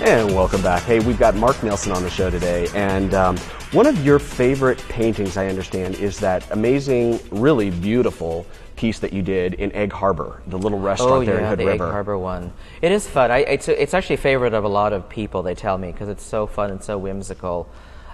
And welcome back. Hey, we've got Mark Nilsson on the show today, and one of your favorite paintings, I understand, is that amazing, really beautiful piece that you did in Egg Harbor, the little restaurant there in Hood River. Egg Harbor one. It is fun. It's actually a favorite of a lot of people, they tell me, because it's so fun and so whimsical.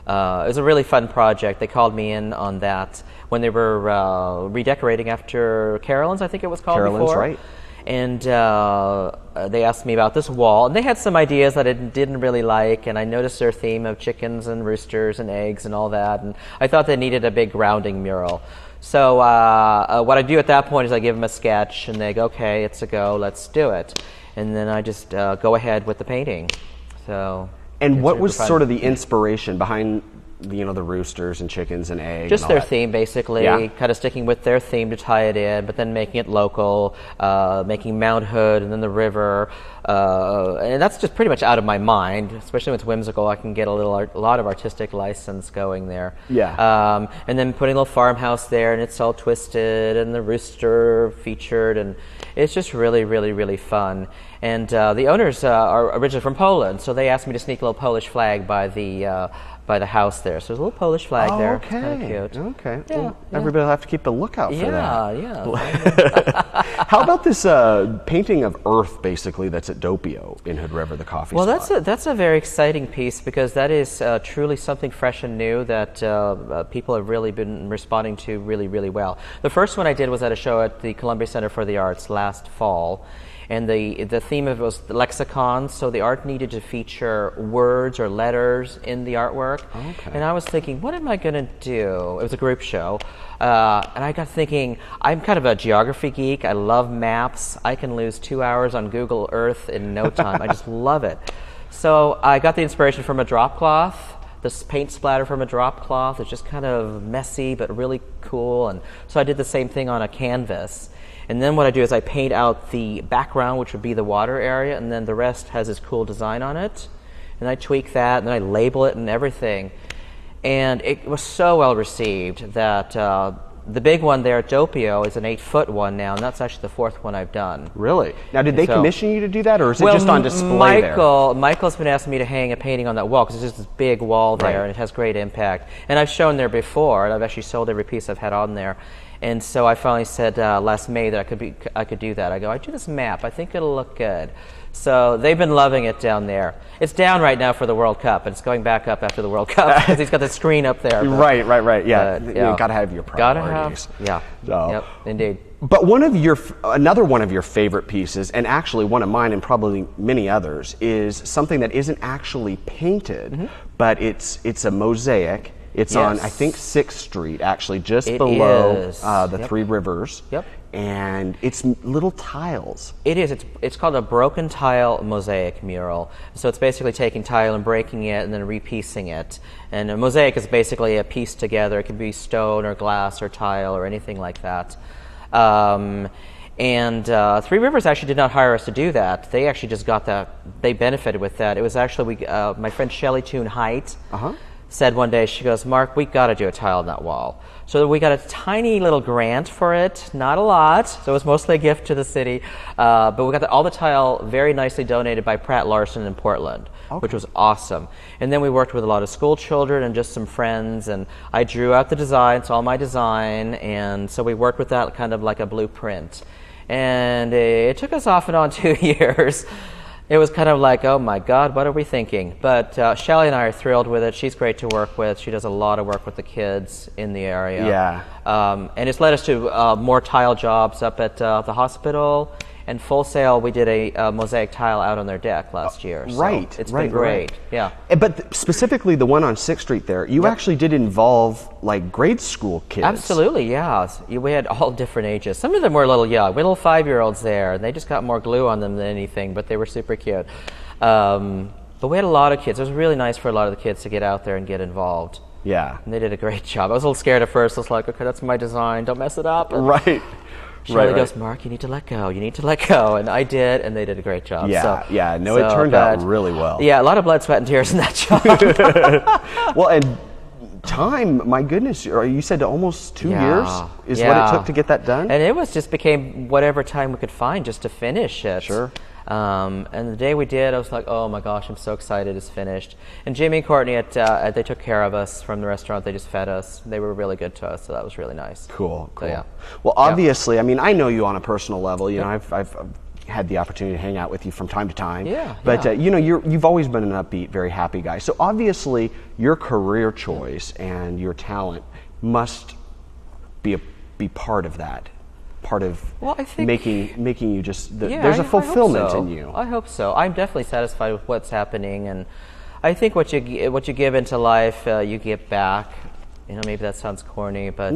It was a really fun project. They called me in on that when they were redecorating after Carolyn's, I think it was called Carolyn's, before. right. And they asked me about this wall, and they had some ideas that I didn't really like, and I noticed their theme of chickens and roosters and eggs and all that, and I thought they needed a big grounding mural. So what I do at that point is I give them a sketch, and they go, okay, it's a go, let's do it. And then I just go ahead with the painting. So. And what was sort of the inspiration behind the roosters and chickens and eggs? Just their theme, basically. Yeah. Kind of sticking with their theme to tie it in, but then making it local, making Mount Hood and then the river. And that's just pretty much out of my mind, especially when it's whimsical. I can get a lot of artistic license going there. Yeah. And then putting a little farmhouse there, and it's all twisted, and the rooster featured, and it's just really, really, really fun. And the owners are originally from Poland, so they asked me to sneak a little Polish flag by the house there. So there's a little Polish flag there. Okay. It's kind of cute. Okay. Yeah, well, everybody will have to keep a lookout for that. Yeah. How about this painting of Earth, basically, that's at Doppio in Hood River, the coffee spot? Well, that's a very exciting piece, because that is truly something fresh and new that people have really been responding to really, really well. The first one I did was at a show at the Columbia Center for the Arts last fall. And the theme of it was the lexicon, so the art needed to feature words or letters in the artwork. Okay. And I was thinking, what am I going to do? It was a group show. And I got thinking, I'm kind of a geography geek. I love maps. I can lose 2 hours on Google Earth in no time. I just love it. So I got the inspiration from a drop cloth. This paint splatter from a drop cloth. It's just kind of messy, but really cool. And so I did the same thing on a canvas. And then what I do is I paint out the background, which would be the water area, and then the rest has this cool design on it. And I tweak that, and then I label it and everything. And it was so well received that the big one there at Doppio is an 8-foot one now, and that's actually the fourth one I've done. Really? Now, did they commission you to do that, or is it just on display there? Michael's been asking me to hang a painting on that wall, because it's just this big wall there, and it has great impact. And I've shown there before, and I've actually sold every piece I've had on there. And so I finally said last May that I could do that. I do this map. I think it'll look good. So they've been loving it down there. It's down right now for the World Cup, and it's going back up after the World Cup because he's got the screen up there. But, right. Yeah, you got to have your priorities. Yep, indeed. But another one of your favorite pieces, and actually one of mine and probably many others, is something that isn't actually painted, but it's a mosaic. It's on, I think, 6th Street, actually, just below the Three Rivers. Yep. And it's little tiles. It is. It's called a broken tile mosaic mural. So it's basically taking tile and breaking it and then repiecing it. And a mosaic is basically a piece together. It can be stone or glass or tile or anything like that. And Three Rivers actually did not hire us to do that. They actually just got that. They benefited with that. It was actually my friend Shelley Toon Height said one day, she goes, Mark, we got to do a tile on that wall. So we got a tiny little grant for it, not a lot, so it was mostly a gift to the city, but we got all the tile very nicely donated by Pratt Larson in Portland, which was awesome. And then we worked with a lot of school children and just some friends, and I drew out the design, it's all my design, and so we worked with that kind of like a blueprint. And it took us off and on 2 years. It was kind of like, oh my God, what are we thinking? But Shelley and I are thrilled with it. She's great to work with. She does a lot of work with the kids in the area. Yeah. And it's led us to more tile jobs up at the hospital. And Full Sail, we did a mosaic tile out on their deck last year. So it's been great. Yeah. But specifically the one on 6th Street there, you actually did involve like grade school kids. Absolutely, yeah. We had all different ages. Some of them were a little young. We had little 5-year-olds there, and they just got more glue on them than anything, but they were super cute. But we had a lot of kids. It was really nice for a lot of the kids to get out there and get involved. Yeah. And they did a great job. I was a little scared at first. I was like, okay, that's my design. Don't mess it up. And right. Shelley goes, Mark, you need to let go. You need to let go. And I did, and they did a great job. Yeah, it turned out really well. Yeah, a lot of blood, sweat, and tears in that job. Well, and time, my goodness, you said almost 2 years is what it took to get that done? And it was just became whatever time we could find just to finish it. Sure. And the day we did, I was like, oh my gosh, I'm so excited it's finished. And Jimmy and Courtney, they took care of us from the restaurant. They just fed us. They were really good to us, so that was really nice. Cool. So, yeah. Well, obviously, I mean, I know you on a personal level. You know, I've had the opportunity to hang out with you from time to time. But you know, you've always been an upbeat, very happy guy. So obviously, your career choice and your talent must be part of that. Part of I think, making you just there's a fulfillment in you. I hope so. I'm definitely satisfied with what's happening, and I think what you give into life, you give back. You know, maybe that sounds corny, but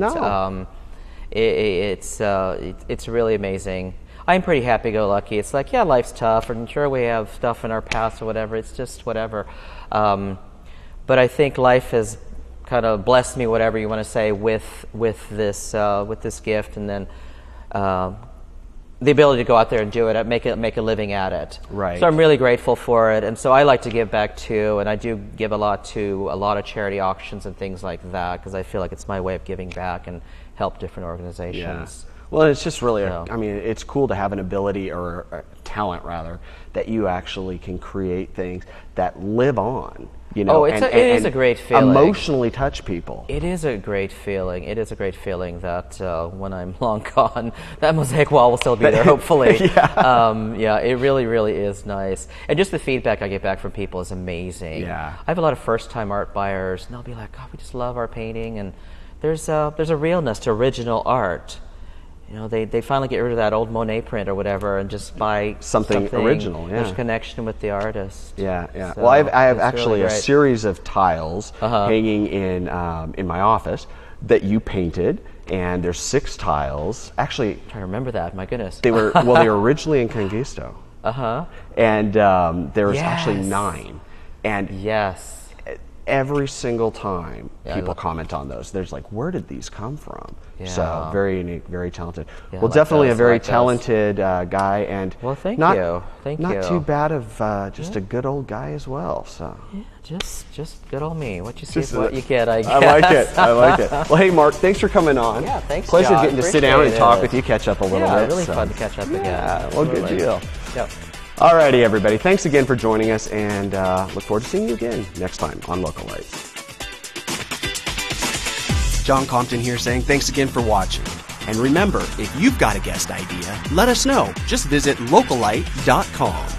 it's really amazing. I'm pretty happy-go-lucky. It's like, yeah, life's tough, and sure we have stuff in our past or whatever. It's just whatever. But I think life has kind of blessed me, whatever you want to say, with this gift, and then the ability to go out there and do it, make a living at it. Right. So I'm really grateful for it, and so I like to give back too, and I do give a lot to a lot of charity auctions and things like that because I feel like it's my way of giving back and help different organizations. Yeah. Well, it's just really, I mean, it's cool to have an ability or a talent rather that you actually can create things that live on. You know, it is a great feeling. Emotionally touch people. It is a great feeling. It is a great feeling that when I'm long gone, that mosaic wall will still be there, hopefully. It really, really is nice. And just the feedback I get back from people is amazing. Yeah. I have a lot of first-time art buyers, and they'll be like, "God, we just love our painting." And there's a realness to original art. You know, they finally get rid of that old Monet print or whatever and just buy something original. There's connection with the artist. Yeah. So well, I have actually really a series of tiles hanging in my office that you painted, and there's 6 tiles. Actually, I'm trying to remember that. My goodness. They were originally in Conquisto. And there was actually 9. And every single time people comment on those, there's like, where did these come from? So very unique, very talented. Well, definitely a very talented guy, and thank you. Not too bad of just a good old guy as well. So just good old me. What you see is what you get, I guess. I like it. Well, hey, Mark, thanks for coming on. Yeah, thanks. Pleasure John. getting to sit down and talk with you, catch up a little bit. Really fun to catch up again. Yeah, well, good deal. Yep. Alrighty, everybody. Thanks again for joining us, and look forward to seeing you again next time on Localite. John Compton here saying thanks again for watching. And remember, if you've got a guest idea, let us know. Just visit localite.com.